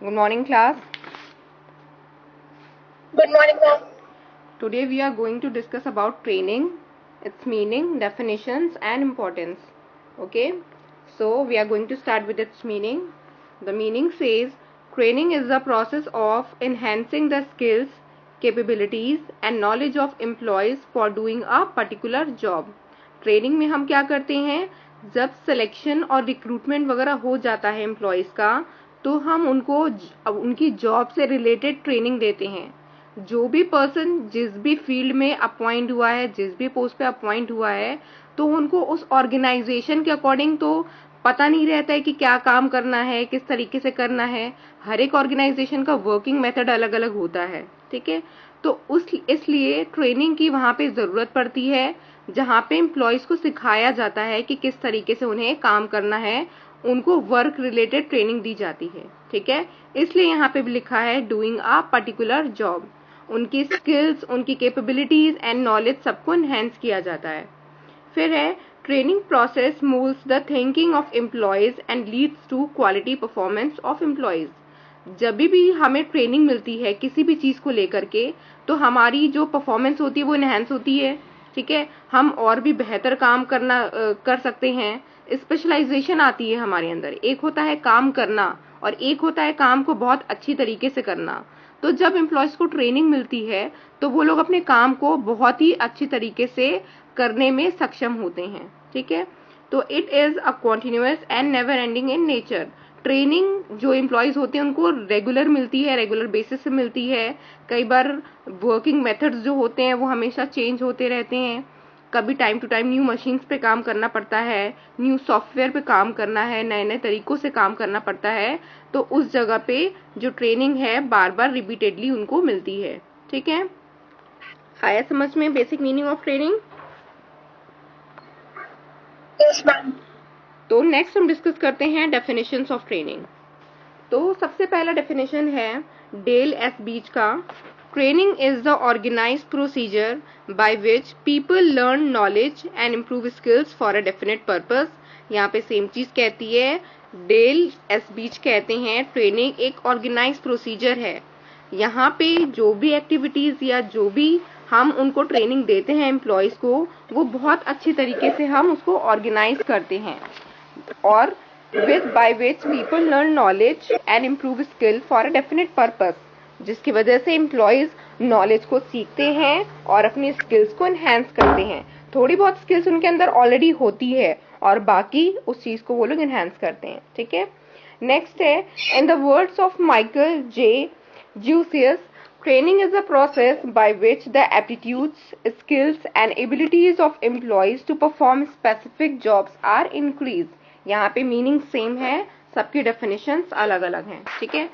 Good morning, class. Good morning, ma'am. Today we are going to discuss about training, its meaning, definitions and importance. Okay, so we are going to start with its meaning. The meaning says training is the process of enhancing the skills, capabilities and knowledge of employees for doing a particular job. Training में हम क्या करते हैं, जब selection और recruitment वगैरह हो जाता है एम्प्लॉयज़ का, तो हम उनको उनकी जॉब से रिलेटेड ट्रेनिंग देते हैं. जो भी पर्सन जिस भी फील्ड में अपॉइंट हुआ है, जिस भी पोस्ट पे अपॉइंट हुआ है, तो उनको उस ऑर्गेनाइजेशन के अकॉर्डिंग तो पता नहीं रहता है कि क्या काम करना है, किस तरीके से करना है. हर एक ऑर्गेनाइजेशन का वर्किंग मेथड अलग अलग होता है. ठीक है, तो इसलिए ट्रेनिंग की वहां पे जरूरत पड़ती है, जहां पे एम्प्लॉयज को सिखाया जाता है कि किस तरीके से उन्हें काम करना है, उनको वर्क रिलेटेड ट्रेनिंग दी जाती है. ठीक है, इसलिए यहाँ पे भी लिखा है डूइंग अ पर्टिकुलर जॉब. उनकी स्किल्स, उनकी कैपेबिलिटीज एंड नॉलेज सबको एनहेंस किया जाता है. फिर है training process moulds the thinking of employees and leads to quality performance of employees. जब भी हमें ट्रेनिंग मिलती है किसी भी चीज को लेकर के, तो हमारी जो परफॉर्मेंस होती है वो एनहेंस होती है. ठीक है, हम और भी बेहतर काम कर सकते हैं. स्पेशलाइजेशन आती है हमारे अंदर. एक होता है काम करना और एक होता है काम को बहुत अच्छी तरीके से करना. तो जब एम्प्लॉयज को ट्रेनिंग मिलती है तो वो लोग अपने काम को बहुत ही अच्छी तरीके से करने में सक्षम होते हैं. ठीक है, तो it is a continuous and never ending in nature. Training जो एम्प्लॉयज होते हैं उनको रेगुलर मिलती है, रेगुलर बेसिस से मिलती है. कई बार वर्किंग मेथड्स जो होते हैं वो हमेशा चेंज होते रहते हैं. कभी time to time new machines पे काम करना पड़ता है, न्यू सॉफ्टवेयर पे काम करना है, नए नए तरीकों से काम करना पड़ता है. तो उस जगह पे जो ट्रेनिंग है बार बार रिपीटेडली उनको मिलती है. ठीक है, आया समझ में basic meaning of training? Yes, ma'am. तो नेक्स्ट हम डिस्कस करते हैं डेफिनेशंस ऑफ ट्रेनिंग. तो सबसे पहला डेफिनेशन है डेल एस बीच का. Training is the organised procedure by which people learn knowledge and improve skills for a definite purpose. यहाँ पे सेम चीज कहती है. डेल एस बीच कहते हैं ट्रेनिंग एक ऑर्गेनाइज्ड प्रोसीजर है. यहाँ पे जो भी एक्टिविटीज या जो भी हम उनको ट्रेनिंग देते हैं एम्प्लॉयज को, वो बहुत अच्छी तरीके से हम उसको ऑर्गेनाइज करते हैं. और by which people learn knowledge and improve skill for a definite purpose, जिसकी वजह से एम्प्लॉयज नॉलेज को सीखते हैं और अपनी स्किल्स को एनहेंस करते हैं. थोड़ी बहुत स्किल्स उनके अंदर ऑलरेडी होती है और बाकी उस चीज को वो लोग एनहेंस करते हैं. ठीक है, नेक्स्ट है in the words of Michael J Jucius, training is a process by which the aptitudes, skills and abilities of employees to perform specific jobs are increase. यहाँ पे मीनिंग सेम है, सबकी डेफिनेशंस अलग अलग हैं. ठीक है,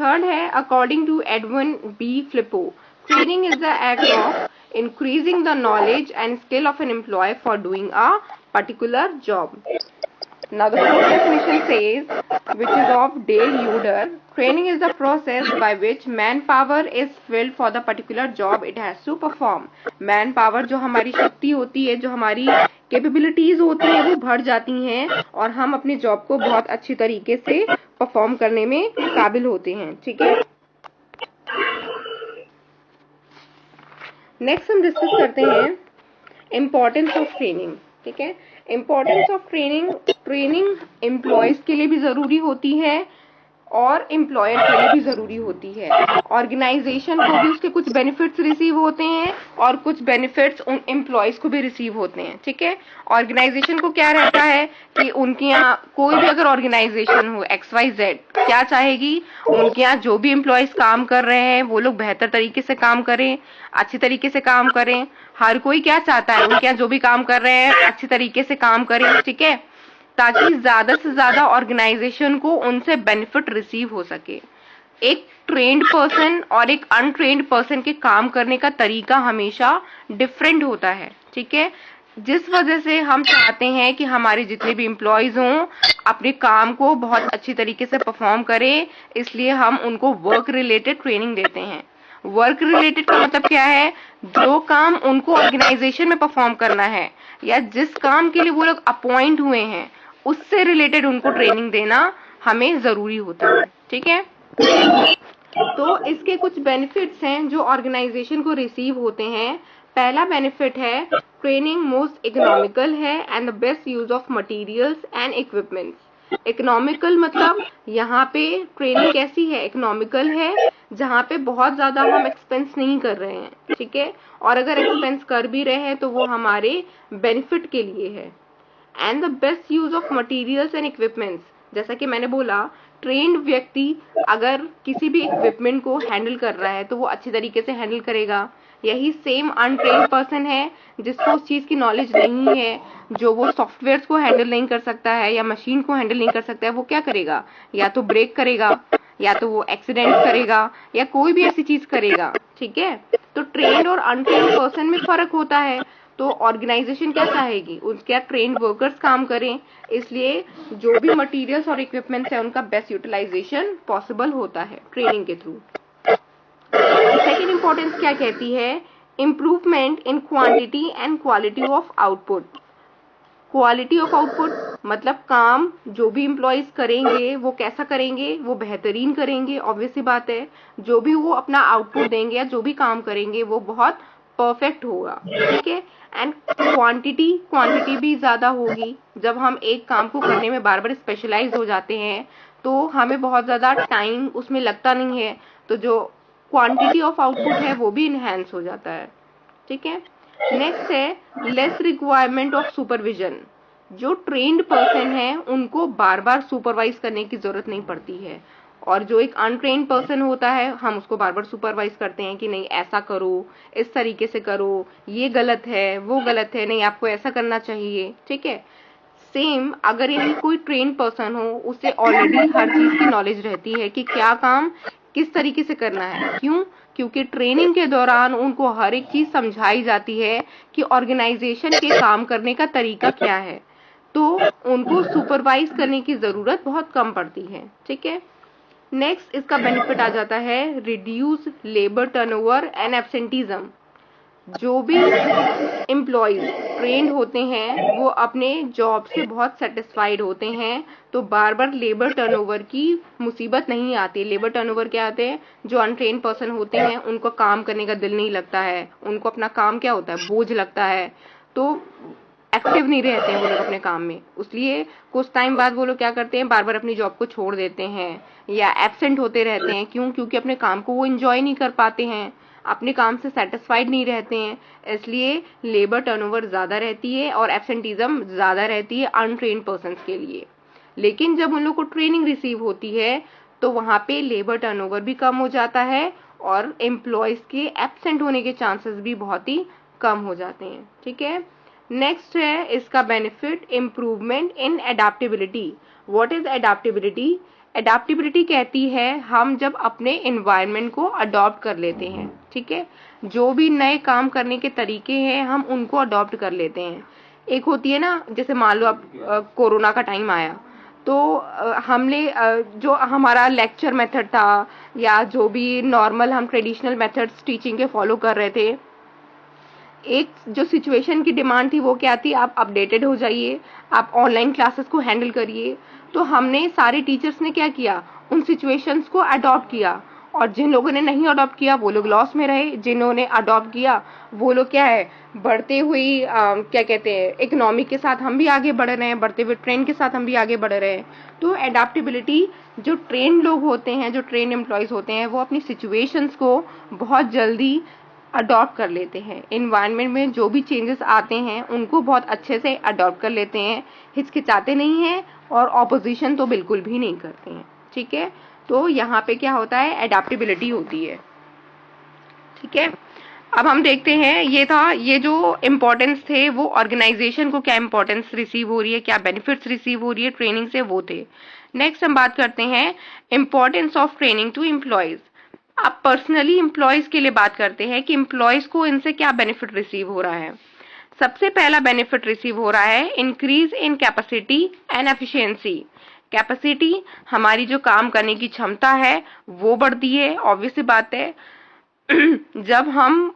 थर्ड है according to Edwin B Flippo, training is the act of increasing the knowledge and skill of an employee for doing a particular job. Now the fourth definition says, which is of Dale Euler, training is the process by which manpower is filled for the particular job it has to perform. Manpower जो हमारी शक्ति होती है, जो हमारी capabilities होती है, वो बढ़ जाती हैं और हम अपनी जॉब को बहुत अच्छी तरीके से परफॉर्म करने में काबिल होते हैं. ठीक है, नेक्स्ट हम डिस्कस करते हैं इम्पोर्टेंस ऑफ ट्रेनिंग. ठीक है, importance of training. Training employees के लिए भी जरूरी होती है और एम्प्लॉयर के लिए भी जरूरी होती है. ऑर्गेनाइजेशन को भी उसके कुछ बेनिफिट्स रिसीव होते हैं और कुछ बेनिफिट्स उन एम्प्लॉयज को भी रिसीव होते हैं. ठीक है, ऑर्गेनाइजेशन को क्या रहता है कि उनके यहाँ कोई भी अगर ऑर्गेनाइजेशन हो XYZ क्या चाहेगी, उनके यहाँ जो भी एम्प्लॉयज काम कर रहे हैं वो लोग बेहतर तरीके से काम करें, अच्छी तरीके से काम करें. हर कोई क्या चाहता है, उनके यहाँ जो भी काम कर रहे हैं अच्छी तरीके से काम करें. ठीक है, ताकि ज्यादा से ज्यादा ऑर्गेनाइजेशन को उनसे बेनिफिट रिसीव हो सके. एक ट्रेन्ड पर्सन और एक अनट्रेन्ड पर्सन के काम करने का तरीका हमेशा डिफरेंट होता है. ठीक है, जिस वजह से हम चाहते हैं कि हमारे जितने भी एम्प्लॉयज हों अपने काम को बहुत अच्छी तरीके से परफॉर्म करें, इसलिए हम उनको वर्क रिलेटेड ट्रेनिंग देते हैं. वर्क रिलेटेड का मतलब क्या है, जो काम उनको ऑर्गेनाइजेशन में परफॉर्म करना है या जिस काम के लिए वो लोग अपॉइंट हुए हैं उससे रिलेटेड उनको ट्रेनिंग देना हमें जरूरी होता है. ठीक है, तो इसके कुछ बेनिफिट्स हैं जो ऑर्गेनाइजेशन को रिसीव होते हैं। पहला बेनिफिट है ट्रेनिंग मोस्ट इकोनॉमिकल है and the best use of materials and equipments. Economical मतलब यहाँ पे ट्रेनिंग कैसी है, इकोनॉमिकल है, जहाँ पे बहुत ज्यादा हम एक्सपेंस नहीं कर रहे हैं, ठीक है, और अगर एक्सपेंस कर भी रहे हैं तो वो हमारे बेनिफिट के लिए है। And the best use of materials and equipments, जैसा कि मैंने बोला, ट्रेन्ड व्यक्ति अगर किसी भी इक्विपमेंट को हैंडल कर रहा है तो वो अच्छी तरीके से हैंडल करेगा। यही सेम अनट्रेन्ड पर्सन है जिसको उस चीज की नॉलेज नहीं है, जो वो सॉफ्टवेयर को हैंडल नहीं कर सकता है या मशीन को हैंडल नहीं कर सकता है, वो क्या करेगा, या तो ब्रेक करेगा या तो वो एक्सीडेंट करेगा या कोई भी ऐसी चीज करेगा, ठीक है। तो ट्रेन्ड और अनट्रेन्ड पर्सन में फर्क होता है। तो ऑर्गेनाइजेशन क्या चाहेगी, उसके ट्रेन्ड वर्कर्स काम करें, इसलिए जो भी मटेरियल्स और इक्विपमेंट्स है उनका बेस्ट यूटिलाइजेशन पॉसिबल होता है ट्रेनिंग के थ्रू। सेकेंड इंपॉर्टेंस क्या कहती है, improvement in quantity and quality of output. Quality of output मतलब काम जो भी एम्प्लॉयज करेंगे वो कैसा करेंगे, वो बेहतरीन करेंगे, ऑब्वियस सी बात है। जो भी वो अपना आउटपुट देंगे या जो भी काम करेंगे वो बहुत परफेक्ट होगा, ठीक है। एंड क्वांटिटी भी ज्यादा होगी। जब हम एक काम को करने में बार बार स्पेशलाइज हो जाते हैं तो हमें बहुत ज्यादा टाइम उसमें लगता नहीं है, तो जो क्वांटिटी ऑफ आउटपुट है वो भी इनहेंस हो जाता है, ठीक है। नेक्स्ट है लेस रिक्वायरमेंट ऑफ सुपरविजन। जो ट्रेन्ड पर्सन है उनको बार बार सुपरवाइज करने की जरूरत नहीं पड़ती है, और जो एक अनट्रेन्ड पर्सन होता है हम उसको बार बार सुपरवाइज करते हैं कि नहीं ऐसा करो, इस तरीके से करो, ये गलत है, वो गलत है, नहीं आपको ऐसा करना चाहिए, ठीक है। सेम अगर यही कोई ट्रेन्ड पर्सन हो, उसे ऑलरेडी हर चीज की नॉलेज रहती है कि क्या काम किस तरीके से करना है। क्यों? क्योंकि ट्रेनिंग के दौरान उनको हर एक चीज समझाई जाती है कि ऑर्गेनाइजेशन के काम करने का तरीका क्या है, तो उनको सुपरवाइज करने की जरूरत बहुत कम पड़ती है, ठीक है। नेक्स्ट इसका बेनिफिट आ जाता है रिड्यूस लेबर टर्नओवर एंड एब्सेंटीज्म। जो भी एम्प्लॉयज ट्रेंड होते हैं वो अपने जॉब से बहुत सेटिस्फाइड होते हैं, तो बार बार लेबर टर्नओवर की मुसीबत नहीं आती। लेबर टर्नओवर क्या आते हैं, जो अनट्रेन्ड पर्सन होते हैं उनको काम करने का दिल नहीं लगता है, उनको अपना काम क्या होता है, बोझ लगता है, तो एक्टिव नहीं रहते हैं वो लोग अपने काम में। इसलिए कुछ टाइम बाद वो लोग क्या करते हैं, बार बार अपनी जॉब को छोड़ देते हैं या एब्सेंट होते रहते हैं। क्यों? क्योंकि अपने काम को वो एंजॉय नहीं कर पाते हैं, अपने काम से सेटिस्फाइड नहीं रहते हैं, इसलिए लेबर टर्नओवर ज्यादा रहती है और एब्सेंटिज्म ज्यादा रहती है अनट्रेन्ड पर्सन के लिए। लेकिन जब उन लोग को ट्रेनिंग रिसीव होती है तो वहां पे लेबर टर्नओवर भी कम हो जाता है और एम्प्लॉयज के एब्सेंट होने के चांसेस भी बहुत ही कम हो जाते हैं, ठीक है। नेक्स्ट है इसका benefit improvement in adaptability. What is adaptability? Adaptability कहती है हम जब अपने एनवायरनमेंट को अडॉप्ट कर लेते हैं, ठीक है, जो भी नए काम करने के तरीके हैं हम उनको अडॉप्ट कर लेते हैं। एक होती है ना, जैसे मान लो अब कोरोना का टाइम आया तो हमने जो हमारा लेक्चर मेथड था या जो भी नॉर्मल हम ट्रेडिशनल मेथड्स टीचिंग के फॉलो कर रहे थे, एक जो सिचुएशन की डिमांड थी वो क्या थी, आप अपडेटेड हो जाइए, आप ऑनलाइन क्लासेस को हैंडल करिए। तो हमने सारे टीचर्स ने क्या किया, उन सिचुएशंस को अडॉप्ट किया, और जिन लोगों ने नहीं अडॉप्ट किया वो लोग लॉस में रहे, जिन्होंने अडॉप्ट किया वो लोग क्या है, बढ़ते हुई क्या कहते हैं, इकोनॉमी के साथ हम भी आगे बढ़ रहे हैं, बढ़ते हुए ट्रेंड के साथ हम भी आगे बढ़ रहे हैं। तो एडेप्टेबिलिटी, जो ट्रेन लोग होते हैं, जो ट्रेन एम्प्लॉयज होते हैं, वो अपनी सिचुएशंस को बहुत जल्दी अडॉप्ट कर लेते हैं। एनवायरनमेंट में जो भी चेंजेस आते हैं उनको बहुत अच्छे से अडॉप्ट कर लेते हैं, हिचकिचाते नहीं हैं और ऑपोजिशन तो बिल्कुल भी नहीं करते हैं, ठीक है। तो यहाँ पे क्या होता है, एडेप्टेबिलिटी होती है, ठीक है। अब हम देखते हैं, ये था, ये जो इम्पोर्टेंस थे वो ऑर्गेनाइजेशन को क्या इम्पोर्टेंस रिसीव हो रही है, क्या बेनिफिट्स रिसीव हो रही है ट्रेनिंग से, वो थे। नेक्स्ट हम बात करते हैं importance of training to employees. अब पर्सनली एम्प्लॉयज के लिए बात करते हैं कि एम्प्लॉयज को इनसे क्या बेनिफिट रिसीव हो रहा है। सबसे पहला बेनिफिट रिसीव हो रहा है increase in capacity and efficiency. Capacity, हमारी जो काम करने की क्षमता है वो बढ़ती है, ऑब्वियस सी बात है। जब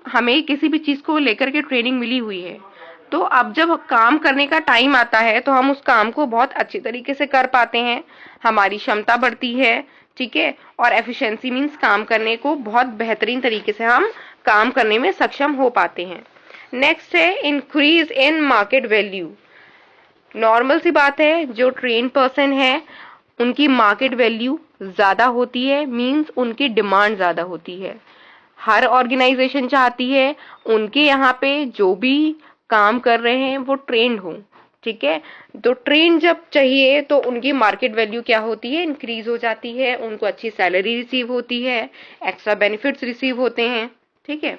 हमें किसी भी चीज को लेकर के ट्रेनिंग मिली हुई है, तो अब जब काम करने का टाइम आता है तो हम उस काम को बहुत अच्छी तरीके से कर पाते हैं, हमारी क्षमता बढ़ती है, ठीक है, और एफिशिएंसी मीन्स काम करने को बहुत बेहतरीन तरीके से हम काम करने में सक्षम हो पाते हैं। नेक्स्ट है increase in market value. Normal सी बात है, जो ट्रेन पर्सन है उनकी मार्केट वैल्यू ज्यादा होती है, मीन्स उनकी डिमांड ज्यादा होती है। हर ऑर्गेनाइजेशन चाहती है उनके यहाँ पे जो भी काम कर रहे हैं वो ट्रेंड हो, ठीक है। तो ट्रेन जब चाहिए तो उनकी मार्केट वैल्यू क्या होती है, इंक्रीज हो जाती है, उनको अच्छी सैलरी रिसीव होती है, एक्स्ट्रा बेनिफिट्स रिसीव होते हैं, ठीक है।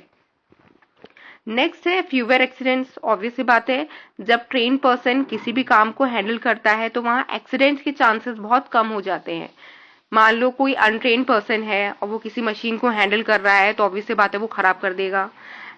नेक्स्ट है फ्यूअर एक्सीडेंट्स। ऑब्वियस सी बात है, जब ट्रेन पर्सन किसी भी काम को हैंडल करता है तो वहां एक्सीडेंट्स के चांसेस बहुत कम हो जाते हैं। मान लो कोई अनट्रेन पर्सन है और वो किसी मशीन को हैंडल कर रहा है तो ऑब्वियस सी बात है वो खराब कर देगा,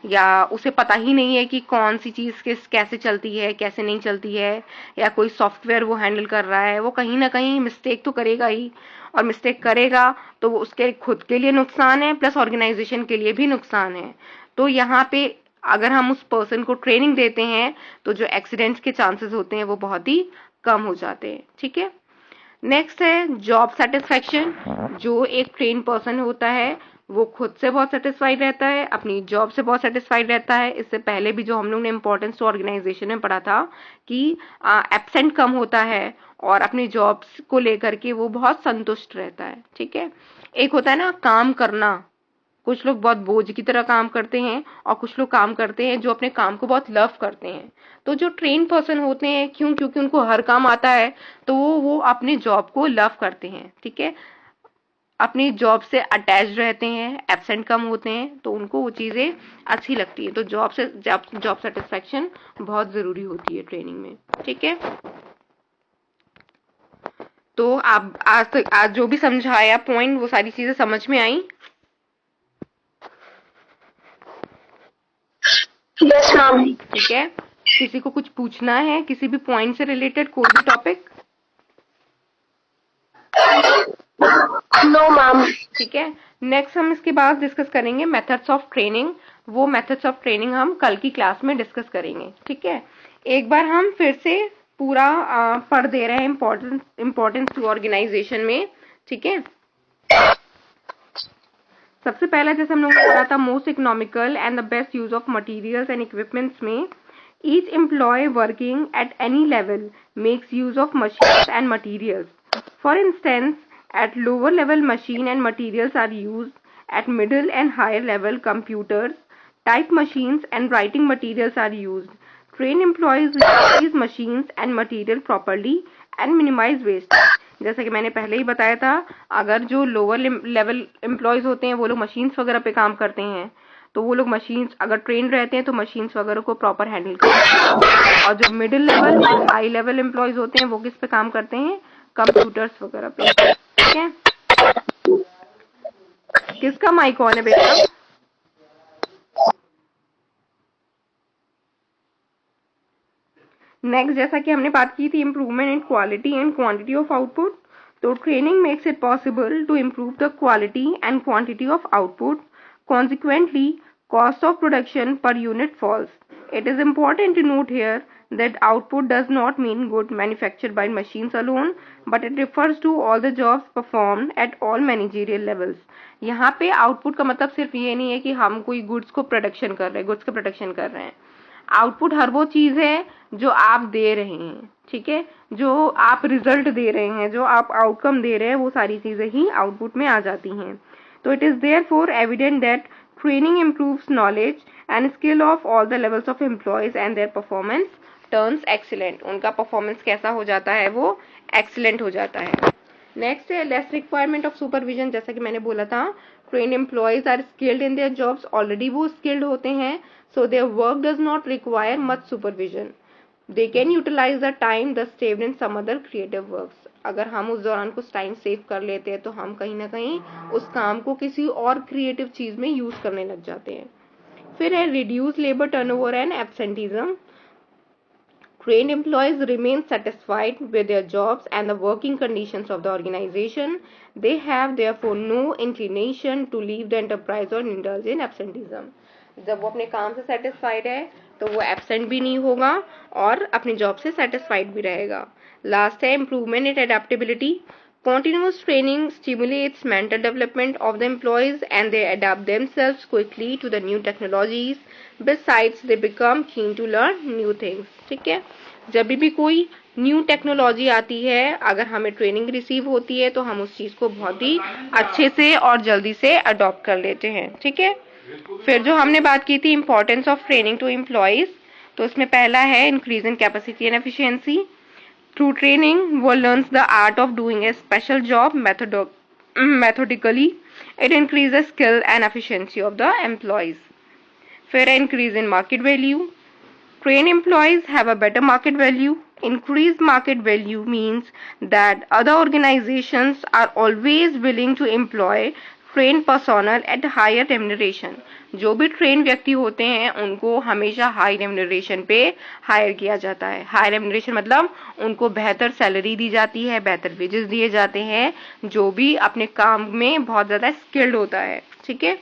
या उसे पता ही नहीं है कि कौन सी चीज कैसे चलती है कैसे नहीं चलती है, या कोई सॉफ्टवेयर वो हैंडल कर रहा है, वो कहीं ना कहीं मिस्टेक तो करेगा ही, और मिस्टेक करेगा तो वो उसके खुद के लिए नुकसान है प्लस ऑर्गेनाइजेशन के लिए भी नुकसान है। तो यहाँ पे अगर हम उस पर्सन को ट्रेनिंग देते हैं तो जो एक्सीडेंट्स के चांसेस होते हैं वो बहुत ही कम हो जाते हैं, ठीक है। नेक्स्ट है जॉब सेटिस्फेक्शन। जो एक ट्रेन पर्सन होता है वो खुद से बहुत सेटिस्फाइड रहता है, अपनी जॉब से बहुत सेटिस्फाइड रहता है। इससे पहले भी जो हम लोग ने इम्पोर्टेंस टू ऑर्गेनाइजेशन में पढ़ा था कि एब्सेंट कम होता है और अपनी जॉब को लेकर के वो बहुत संतुष्ट रहता है, ठीक है। एक होता है ना काम करना, कुछ लोग बहुत बोझ की तरह काम करते हैं और कुछ लोग काम करते हैं जो अपने काम को बहुत लव करते हैं। तो जो ट्रेन पर्सन होते हैं क्योंकि उनको हर काम आता है तो वो अपने जॉब को लव करते हैं, ठीक है, अपनी जॉब से अटैच रहते हैं, एब्सेंट कम होते हैं, तो उनको वो चीजें अच्छी लगती है। तो जॉब सेटिस्फेक्शन बहुत जरूरी होती है ट्रेनिंग में, ठीक है। तो आप आज जो भी समझाया पॉइंट वो सारी चीजें समझ में आई? Yes ma'am. ठीक है, किसी को कुछ पूछना है किसी भी पॉइंट से रिलेटेड, कोई भी टॉपिक? No ma'am. ठीक है, नेक्स्ट हम इसके बाद डिस्कस करेंगे मेथड्स ऑफ ट्रेनिंग। वो मेथड्स ऑफ ट्रेनिंग हम कल की क्लास में डिस्कस करेंगे, ठीक है। एक बार हम फिर से पूरा पढ़ दे रहे हैं इम्पोर्टेंस टू ऑर्गेनाइजेशन में, ठीक है। सबसे पहला जैसे हम लोगों ने पढ़ा था most economical and the best use of materials and equipments में each employee working at any level makes use of machines and materials. For instance, at lower level machine and materials are used, at middle and higher level computers, type machines and writing materials are used. Trained employees use these machines and material properly and minimize waste. जैसा कि मैंने पहले ही बताया था, अगर जो lower level employees होते हैं वो लोग मशीन्स वगैरह पे काम करते हैं तो वो लोग मशीन्स अगर ट्रेन रहते हैं तो मशीन्स वगैरह को प्रॉपर हैंडल करते हैं, और जो मिडिल लेवल और हाई लेवल एम्प्लॉयज होते हैं वो किस पे काम करते हैं, कंप्यूटर्स वगैरह पे, ठीक है। किसका माइक ऑन है बेटा? नेक्स्ट, जैसा कि हमने बात की थी improvement in quality and quantity of output, तो training makes it possible to improve the quality and quantity of output. Consequently, cost of production per unit falls. It is important to note here that output does not mean good manufactured by machines alone, but it refers to all the jobs performed at all managerial levels. यहाँ पे output का मतलब सिर्फ ये नहीं है कि हम कोई गुड्स का प्रोडक्शन कर रहे हैं। आउटपुट हर वो चीज है जो आप दे रहे हैं, ठीक है, जो आप रिजल्ट दे रहे हैं, जो आप आउटकम दे रहे हैं, वो सारी चीजें ही आउटपुट में आ जाती हैं। तो it is therefore evident that training improves knowledge and skill of all the levels of employees and their performance turns excellent. उनका परफॉर्मेंस कैसा हो जाता है, वो एक्सीलेंट हो जाता है। नेक्स्ट है लेस रिक्वायरमेंट ऑफ सुपरविजन। जैसा कि मैंने बोला था, train employees are skilled in their jobs, already वो स्किल्ड होते हैं, so their work does not require much supervision. They can utilize the time thus saved in some other creative works. अगर हम उस दौरान कुछ टाइम सेव कर लेते हैं तो हम कहीं ना कहीं उस काम को किसी और क्रिएटिव चीज में यूज करने लग जाते हैं। फिर है reduce labour turnover and absenteeism. Trained employees remain satisfied with their jobs and the working conditions of the organization. They have therefore no inclination to leave the enterprise or indulge in absenteeism. जब वो अपने काम से satisfied है तो वो absent भी नहीं होगा और अपनी जॉब से सेटिस्फाइड भी रहेगा. लास्ट है improvement in adaptability. Continuous training stimulates mental development of the employees and they adapt themselves quickly to the new technologies. Besides, they become keen to learn new things. ठीक है, जब भी कोई new technology आती है, अगर हमें ट्रेनिंग रिसीव होती है तो हम उस चीज को बहुत ही अच्छे से और जल्दी से अडॉप्ट कर लेते हैं. ठीक है, फिर जो हमने बात की थी importance of training to employees, तो उसमें पहला है increase in capacity and efficiency. Through training, one learns the art of doing a special job methodically. It increases skill and efficiency of the employees. फिर increase in market value. Trained employees have a better market value. Increased market value means that other organizations are always willing to employ trained personnel at higher remuneration. जो भी train व्यक्ति होते हैं उनको हमेशा high remuneration पे higher किया जाता है. हाई रेम्यूनरेशन मतलब उनको बेहतर सैलरी दी जाती है, बेहतर वेजेस दिए जाते हैं, जो भी अपने काम में बहुत ज्यादा स्किल्ड होता है. ठीक है,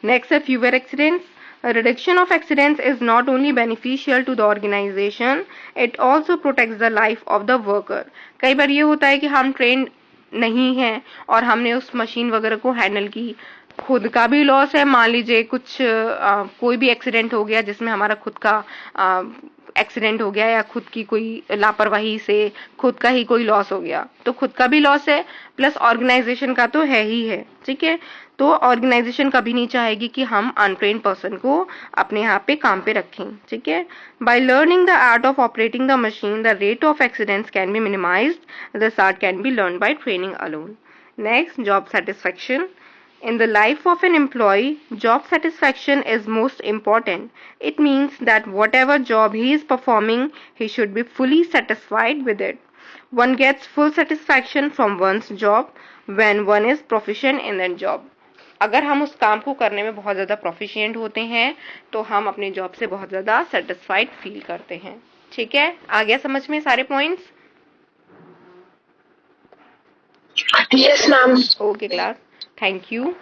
नेक्स्ट है fewer accidents. A reduction of accidents is not only beneficial to the organization, it also protects the life of the worker. कई बार ये होता है कि हम ट्रेन नहीं है और हमने उस मशीन वगैरह को हैंडल की, खुद का भी लॉस है. मान लीजिए कुछ कोई भी एक्सीडेंट हो गया जिसमें हमारा खुद का एक्सीडेंट हो गया या खुद की कोई लापरवाही से खुद का ही कोई लॉस हो गया, तो खुद का भी लॉस है प्लस ऑर्गेनाइजेशन का तो है ही है. ठीक है, तो ऑर्गेनाइजेशन कभी नहीं चाहेगी कि हम अनट्रेन्ड पर्सन को अपने यहाँ पे काम पे रखें. ठीक है, by learning the art of operating the machine the rate of accidents can be minimised. This art can be learn by training alone. Next, job satisfaction. In the life of an employee, job satisfaction is most important. It means that whatever job he is performing, he should be fully satisfied with it. One gets full satisfaction from one's job when one is proficient in that job. अगर हम उस काम को करने में बहुत ज़्यादा proficient होते हैं तो हम अपने जॉब से बहुत ज़्यादा सेटिस्फाइड फील करते हैं. ठीक है, आ गया समझ में सारे points? Yes, ma'am. Okay class, thank you.